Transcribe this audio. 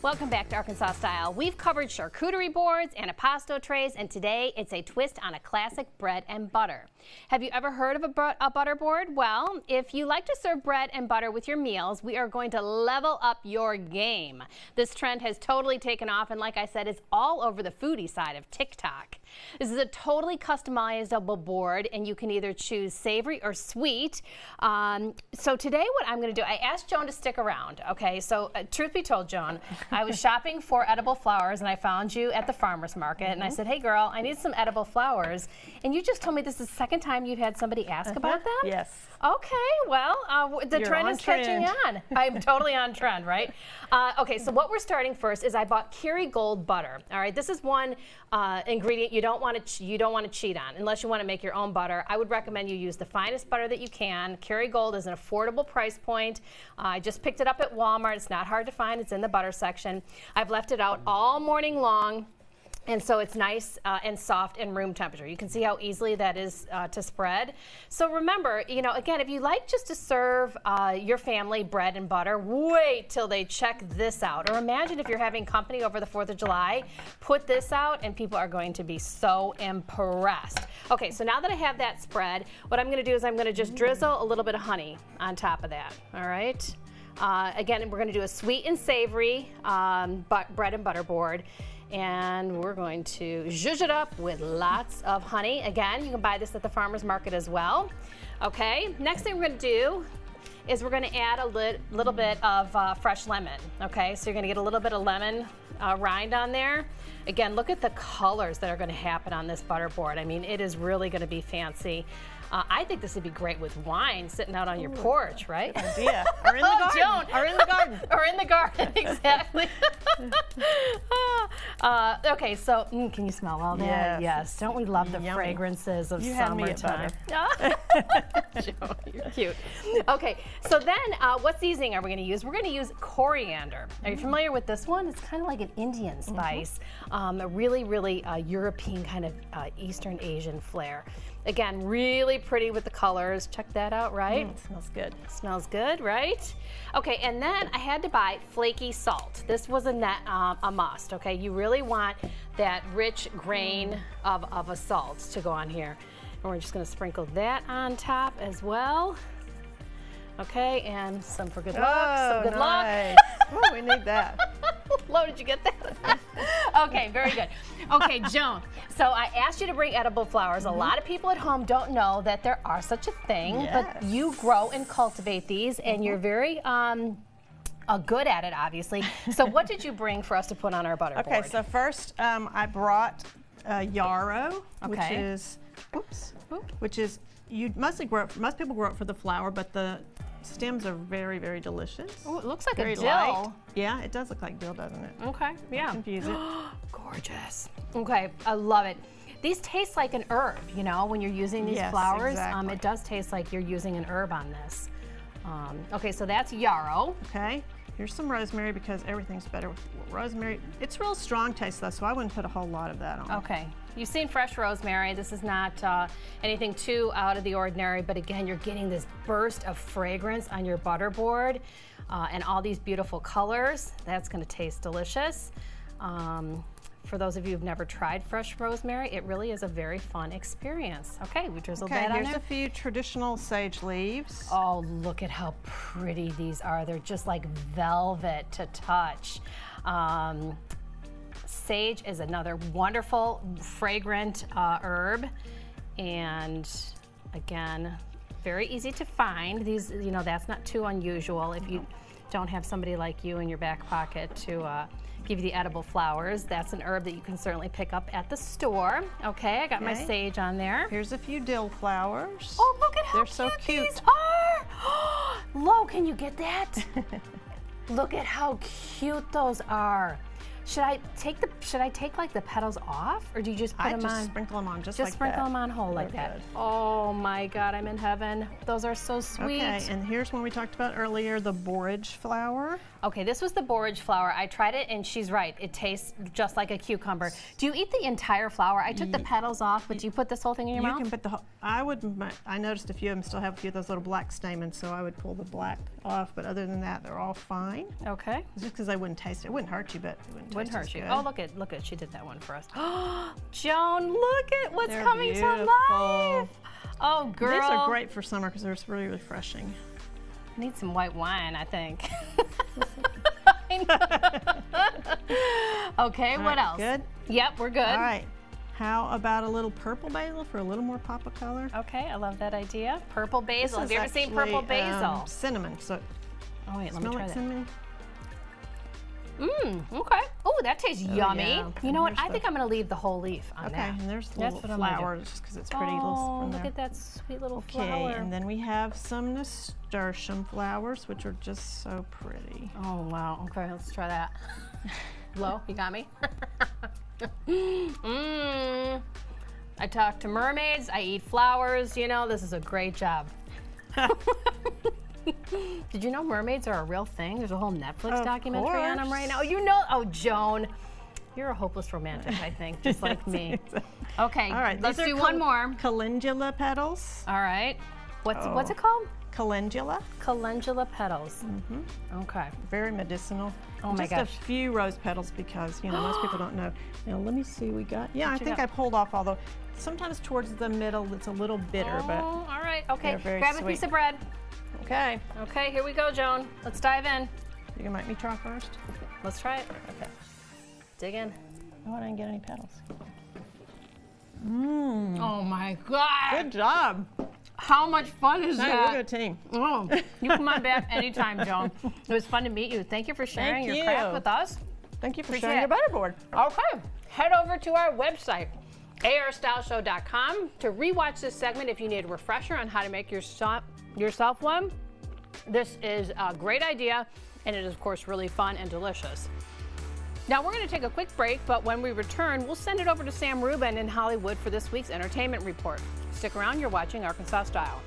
Welcome back to Arkansas Style. We've covered charcuterie boards, antipasto trays, and today it's a twist on a classic bread and butter. Have you ever heard of a butter board? Well, if you like to serve bread and butter with your meals, we are going to level up your game. This trend has totally taken off, and like I said, it's all over the foodie side of TikTok. This is a totally customizable board, and you can either choose savory or sweet. So today what I'm going to do, I asked Joan to stick around, okay? So truth be told, Joan, I was shopping for edible flowers, and I found you at the farmer's market, and I said, hey girl, I need some edible flowers. And you just told me this is the second time you've had somebody ask about them? Yes. Okay, well, the trend is catching on. I'm totally on trend, right? Okay, so what we're starting first is I bought Kerrygold butter. All right, this is one ingredient you don't want to cheat on unless you want to make your own butter. I would recommend you use the finest butter that you can. Kerrygold is an affordable price point. I just picked it up at Walmart. It's not hard to find. It's in the butter section. I've left it out all morning long. And so it's nice and soft and room temperature. You can see how easily that is to spread. So remember, you know, again, if you like just to serve your family bread and butter, wait till they check this out. Or imagine if you're having company over the 4th of July, put this out and people are going to be so impressed. Okay, so now that I have that spread, what I'm gonna do is I'm gonna just drizzle a little bit of honey on top of that, all right? Again, we're gonna do a sweet and savory bread and butter board. And we're going to zhuzh it up with lots of honey. Again, you can buy this at the farmer's market as well. Okay, next thing we're going to do is we're going to add a little bit of fresh lemon. Okay, so you're going to get a little bit of lemon rind on there. Again, look at the colors that are going to happen on this butter board. I mean, it is really going to be fancy. I think this would be great with wine sitting out on your porch, right? Good idea. Or in the garden. Joan. Or in the garden. Or in the garden, exactly. Okay, so can you smell all that? Yes. Yes. Don't we love the Yummy. Fragrances of You had me summertime? at Joan, you're cute. Okay, so then what seasoning are we going to use? We're going to use coriander. Are you familiar with this one? It's kind of like an Indian spice, a really, really European kind of Eastern Asian flair. Again, really pretty with the colors. Check that out, right? Smells good. Smells good, right? Okay, and then I had to buy flaky salt. This was a must, okay? You really want that rich grain of a salt to go on here. And we're just gonna sprinkle that on top as well. Okay, and some for good luck, some good nice. luck. Oh, we need that. Lo, did you get that? Okay, very good. Okay, Joan, so I asked you to bring edible flowers. A lot of people at home don't know that there are such a thing, but you grow and cultivate these, and you're very good at it, obviously. So what did you bring for us to put on our butter board? Okay, so first I brought yarrow, which is most people grow it for the flower, but the stems are very, very delicious. Oh, it looks like very a dill. light. Yeah, it does look like dill, doesn't it? Okay, yeah. Confuse it. Gorgeous. Okay, I love it. These taste like an herb, you know, when you're using these flowers. Exactly. It does taste like you're using an herb on this. Okay, so that's yarrow. Okay, here's some rosemary because everything's better with rosemary. It's real strong taste though, so I wouldn't put a whole lot of that on. Okay, you've seen fresh rosemary. This is not anything too out of the ordinary, but again, you're getting this burst of fragrance on your butter board and all these beautiful colors. That's gonna taste delicious. For those of you who've never tried fresh rosemary, it really is a very fun experience. Okay, we drizzled that on there. Here's a few traditional sage leaves. Oh, look at how pretty these are. They're just like velvet to touch. Sage is another wonderful, fragrant herb. And again, very easy to find. These, you know, that's not too unusual if you don't have somebody like you in your back pocket to give you the edible flowers. That's an herb that you can certainly pick up at the store. Okay, I got my sage on there. Here's a few dill flowers. Oh, look at how They're so cute. these are. Lo, can you get that? Look at how cute those are. Should I take like the petals off, or do you just put them on? I just sprinkle them on just like that. Just sprinkle them on whole like that. Oh my God, I'm in heaven. Those are so sweet. Okay, and here's one we talked about earlier, the borage flower. Okay, this was the borage flower. I tried it, and she's right. It tastes just like a cucumber. Do you eat the entire flower? I took the petals off, but do you put this whole thing in your mouth? You can put the whole, I noticed a few of them still have a few of those little black stamens, so I would pull the black off, but other than that, they're all fine. Okay. Just because I wouldn't taste it. It wouldn't hurt you, but it wouldn't hurt you. good. Oh, look at, she did that one for us. Joan, look at what's they're coming beautiful. to life. Oh, girl. These are great for summer because they're really refreshing. I need some white wine, I think. Okay, what else? Good? Yep, we're good. All right. How about a little purple basil for a little more pop of color? Okay, I love that idea. Purple basil. Have you ever seen purple basil? Cinnamon. So, oh wait, let me smell try like that. cinnamon? Okay. Oh, that tastes yummy. Yeah. You know what? I think I'm going to leave the whole leaf on Okay, that. and there's the That's little what I'm gonna flower just because it's pretty. Oh, look at that sweet little flower. Okay, and then we have some nasturtium flowers, which are just so pretty. Oh, wow. Okay, let's try that. Lo, you got me? I talk to mermaids. I eat flowers. You know, this is a great job. Did you know mermaids are a real thing? There's a whole Netflix documentary on them right now. You know, oh, Joan, you're a hopeless romantic, I think, just like me. Okay, all right, let's do one more. Calendula petals. All right. What's it called? Calendula. Calendula petals. Okay. Very medicinal. Oh my gosh. Just a few rose petals because, you know, most people don't know. Now, let me see, we got, I think I pulled off, although sometimes towards the middle it's a little bitter, but. All right, okay. Grab a piece of bread. Okay. Okay, here we go, Joan. Let's dive in. You can make me try first? Let's try it. Okay. Dig in. Oh, I didn't get any petals. Oh my God. Good job. How much fun is that? We're a good team. Oh, you come on back anytime, Joan. It was fun to meet you. Thank you for sharing your craft with us. Thank you for sharing your butterboard. Okay, head over to our website, arstyleshow.com, to rewatch this segment if you need a refresher on how to make yourself one. This is a great idea, and it is, of course, really fun and delicious. Now, we're going to take a quick break, but when we return, we'll send it over to Sam Rubin in Hollywood for this week's entertainment report. Stick around. You're watching Arkansas Style.